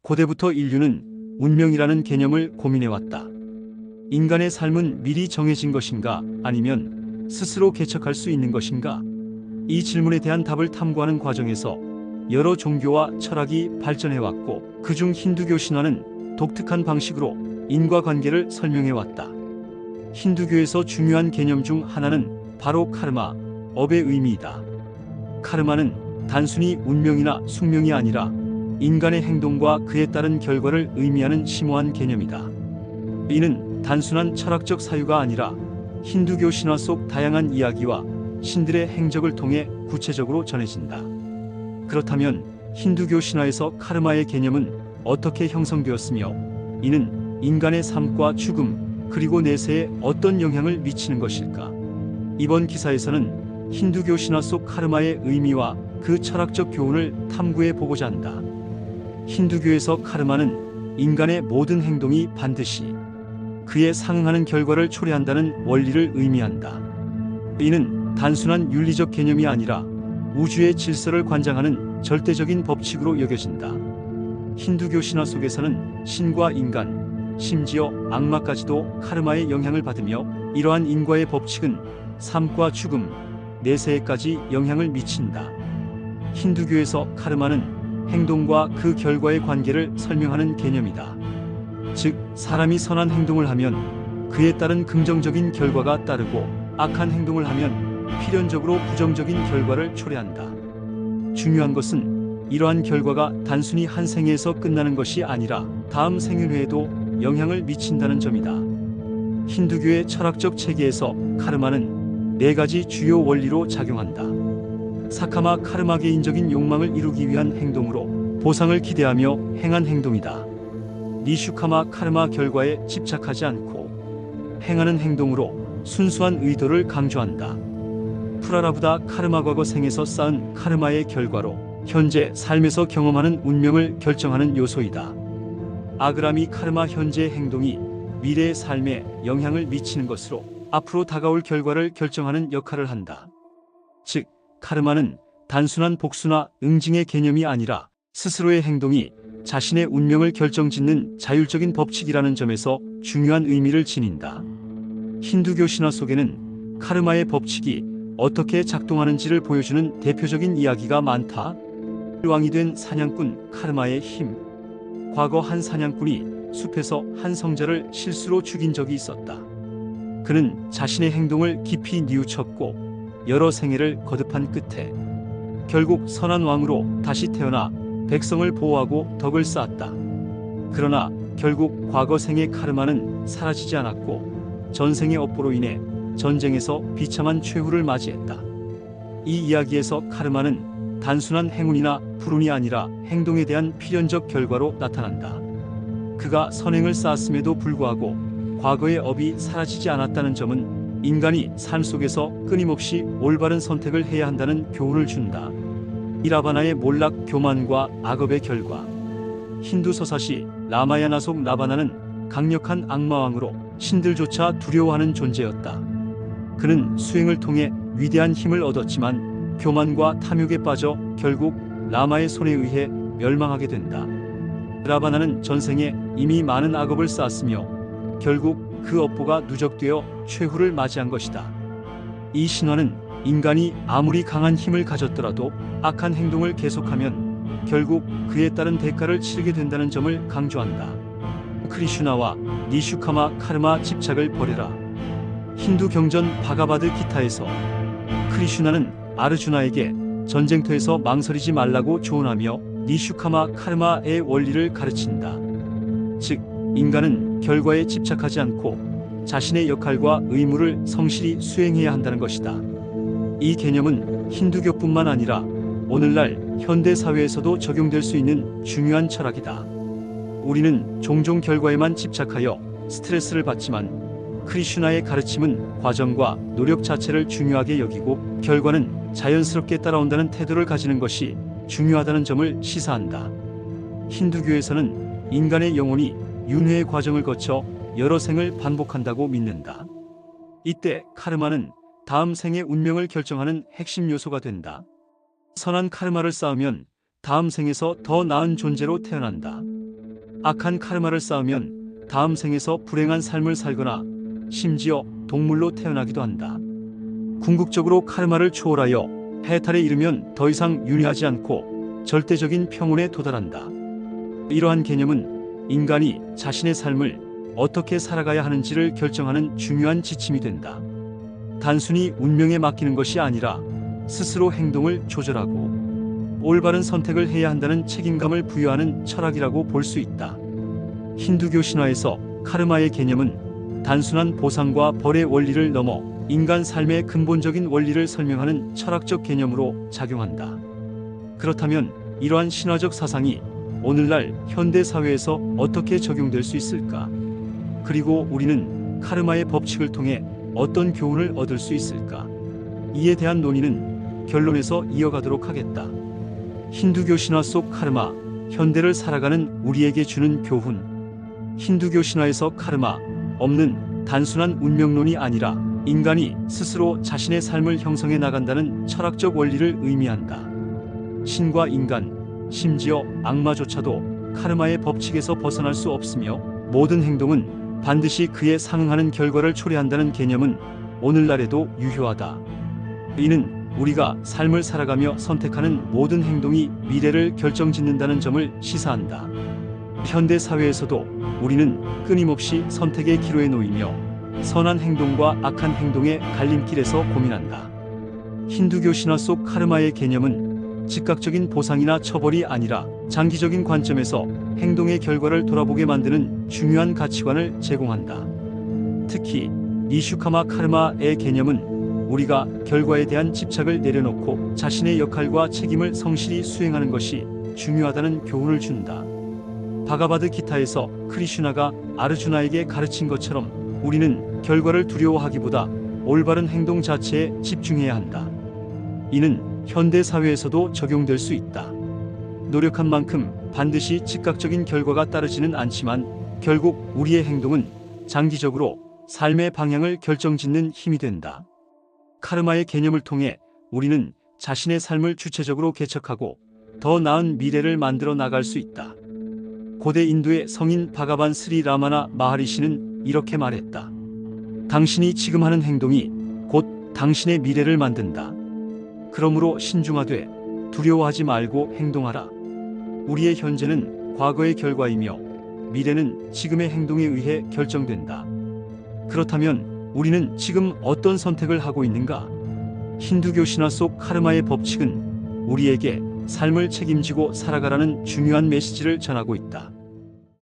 고대부터 인류는 운명이라는 개념을 고민해왔다. 인간의 삶은 미리 정해진 것인가 아니면 스스로 개척할 수 있는 것인가? 이 질문에 대한 답을 탐구하는 과정에서 여러 종교와 철학이 발전해왔고 그중 힌두교 신화는 독특한 방식으로 인과관계를 설명해왔다. 힌두교에서 중요한 개념 중 하나는 바로 카르마, 업의 의미이다. 카르마는 단순히 운명이나 숙명이 아니라 인간의 행동과 그에 따른 결과를 의미하는 심오한 개념이다. 이는 단순한 철학적 사유가 아니라 힌두교 신화 속 다양한 이야기와 신들의 행적을 통해 구체적으로 전해진다. 그렇다면 힌두교 신화에서 카르마의 개념은 어떻게 형성되었으며 이는 인간의 삶과 죽음 그리고 내세에 어떤 영향을 미치는 것일까? 이번 기사에서는 힌두교 신화 속 카르마의 의미와 그 철학적 교훈을 탐구해 보고자 한다. 힌두교에서 카르마는 인간의 모든 행동이 반드시 그에 상응하는 결과를 초래한다는 원리를 의미한다. 이는 단순한 윤리적 개념이 아니라 우주의 질서를 관장하는 절대적인 법칙으로 여겨진다. 힌두교 신화 속에서는 신과 인간, 심지어 악마까지도 카르마의 영향을 받으며 이러한 인과의 법칙은 삶과 죽음, 내세에까지 영향을 미친다. 힌두교에서 카르마는 행동과 그 결과의 관계를 설명하는 개념이다. 즉, 사람이 선한 행동을 하면 그에 따른 긍정적인 결과가 따르고 악한 행동을 하면 필연적으로 부정적인 결과를 초래한다. 중요한 것은 이러한 결과가 단순히 한 생에서 끝나는 것이 아니라 다음 생윤회에도 영향을 미친다는 점이다. 힌두교의 철학적 체계에서 카르마는 4가지 주요 원리로 작용한다. 사카마 카르마 개인적인 욕망을 이루기 위한 행동으로 보상을 기대하며 행한 행동이다. 니슈카마 카르마 결과에 집착하지 않고 행하는 행동으로 순수한 의도를 강조한다. 프라라브다 카르마 과거 생에서 쌓은 카르마의 결과로 현재 삶에서 경험하는 운명을 결정하는 요소이다. 아그라미 카르마 현재의 행동이 미래의 삶에 영향을 미치는 것으로 앞으로 다가올 결과를 결정하는 역할을 한다. 즉, 카르마는 단순한 복수나 응징의 개념이 아니라 스스로의 행동이 자신의 운명을 결정짓는 자율적인 법칙이라는 점에서 중요한 의미를 지닌다. 힌두교 신화 속에는 카르마의 법칙이 어떻게 작동하는지를 보여주는 대표적인 이야기가 많다. 왕이 된 사냥꾼 카르마의 힘. 과거 한 사냥꾼이 숲에서 한 성자를 실수로 죽인 적이 있었다. 그는 자신의 행동을 깊이 뉘우쳤고 여러 생애를 거듭한 끝에 결국 선한 왕으로 다시 태어나 백성을 보호하고 덕을 쌓았다. 그러나 결국 과거 생의 카르마는 사라지지 않았고 전생의 업보로 인해 전쟁에서 비참한 최후를 맞이했다. 이 이야기에서 카르마는 단순한 행운이나 불운이 아니라 행동에 대한 필연적 결과로 나타난다. 그가 선행을 쌓았음에도 불구하고 과거의 업이 사라지지 않았다는 점은 인간이 삶 속에서 끊임없이 올바른 선택을 해야 한다는 교훈을 준다. 이라바나의 몰락, 교만과 악업의 결과. 힌두 서사시 라마야나 속 라바나는 강력한 악마왕으로 신들조차 두려워하는 존재였다. 그는 수행을 통해 위대한 힘을 얻었지만 교만과 탐욕에 빠져 결국 라마의 손에 의해 멸망하게 된다. 라바나는 전생에 이미 많은 악업을 쌓았으며 결국 그 업보가 누적되어 최후를 맞이한 것이다. 이 신화는 인간이 아무리 강한 힘을 가졌더라도 악한 행동을 계속하면 결국 그에 따른 대가를 치르게 된다는 점을 강조한다. 크리슈나와 니슈카마 카르마 집착을 버려라. 힌두 경전 바가바드 기타에서 크리슈나는 아르주나에게 전쟁터에서 망설이지 말라고 조언하며 니슈카마 카르마의 원리를 가르친다. 즉, 인간은 결과에 집착하지 않고 자신의 역할과 의무를 성실히 수행해야 한다는 것이다. 이 개념은 힌두교뿐만 아니라 오늘날 현대 사회에서도 적용될 수 있는 중요한 철학이다. 우리는 종종 결과에만 집착하여 스트레스를 받지만 크리슈나의 가르침은 과정과 노력 자체를 중요하게 여기고 결과는 자연스럽게 따라온다는 태도를 가지는 것이 중요하다는 점을 시사한다. 힌두교에서는 인간의 영혼이 윤회의 과정을 거쳐 여러 생을 반복한다고 믿는다. 이때 카르마는 다음 생의 운명을 결정하는 핵심 요소가 된다. 선한 카르마를 쌓으면 다음 생에서 더 나은 존재로 태어난다. 악한 카르마를 쌓으면 다음 생에서 불행한 삶을 살거나 심지어 동물로 태어나기도 한다. 궁극적으로 카르마를 초월하여 해탈에 이르면 더 이상 윤회하지 않고 절대적인 평온에 도달한다. 이러한 개념은 인간이 자신의 삶을 어떻게 살아가야 하는지를 결정하는 중요한 지침이 된다. 단순히 운명에 맡기는 것이 아니라 스스로 행동을 조절하고 올바른 선택을 해야 한다는 책임감을 부여하는 철학이라고 볼 수 있다. 힌두교 신화에서 카르마의 개념은 단순한 보상과 벌의 원리를 넘어 인간 삶의 근본적인 원리를 설명하는 철학적 개념으로 작용한다. 그렇다면 이러한 신화적 사상이 오늘날 현대 사회에서 어떻게 적용될 수 있을까? 그리고 우리는 카르마의 법칙을 통해 어떤 교훈을 얻을 수 있을까? 이에 대한 논의는 결론에서 이어가도록 하겠다. 힌두교 신화 속 카르마, 현대를 살아가는 우리에게 주는 교훈. 힌두교 신화에서 카르마, 없는 단순한 운명론이 아니라 인간이 스스로 자신의 삶을 형성해 나간다는 철학적 원리를 의미한다. 신과 인간, 심지어 악마조차도 카르마의 법칙에서 벗어날 수 없으며 모든 행동은 반드시 그에 상응하는 결과를 초래한다는 개념은 오늘날에도 유효하다. 이는 우리가 삶을 살아가며 선택하는 모든 행동이 미래를 결정짓는다는 점을 시사한다. 현대 사회에서도 우리는 끊임없이 선택의 기로에 놓이며 선한 행동과 악한 행동의 갈림길에서 고민한다. 힌두교 신화 속 카르마의 개념은 즉각적인 보상이나 처벌이 아니라 장기적인 관점에서 행동의 결과를 돌아보게 만드는 중요한 가치관을 제공한다. 특히 니슈카마 카르마의 개념은 우리가 결과에 대한 집착을 내려놓고 자신의 역할과 책임을 성실히 수행하는 것이 중요하다는 교훈을 준다. 바가바드 기타에서 크리슈나가 아르주나에게 가르친 것처럼 우리는 결과를 두려워하기보다 올바른 행동 자체에 집중해야 한다. 이는 현대 사회에서도 적용될 수 있다. 노력한 만큼 반드시 즉각적인 결과가 따르지는 않지만 결국 우리의 행동은 장기적으로 삶의 방향을 결정짓는 힘이 된다. 카르마의 개념을 통해 우리는 자신의 삶을 주체적으로 개척하고 더 나은 미래를 만들어 나갈 수 있다. 고대 인도의 성인 바가반 스리 라마나 마하리시는 이렇게 말했다. 당신이 지금 하는 행동이 곧 당신의 미래를 만든다. 그러므로 신중하되 두려워하지 말고 행동하라. 우리의 현재는 과거의 결과이며 미래는 지금의 행동에 의해 결정된다. 그렇다면 우리는 지금 어떤 선택을 하고 있는가? 힌두교 신화 속 카르마의 법칙은 우리에게 삶을 책임지고 살아가라는 중요한 메시지를 전하고 있다.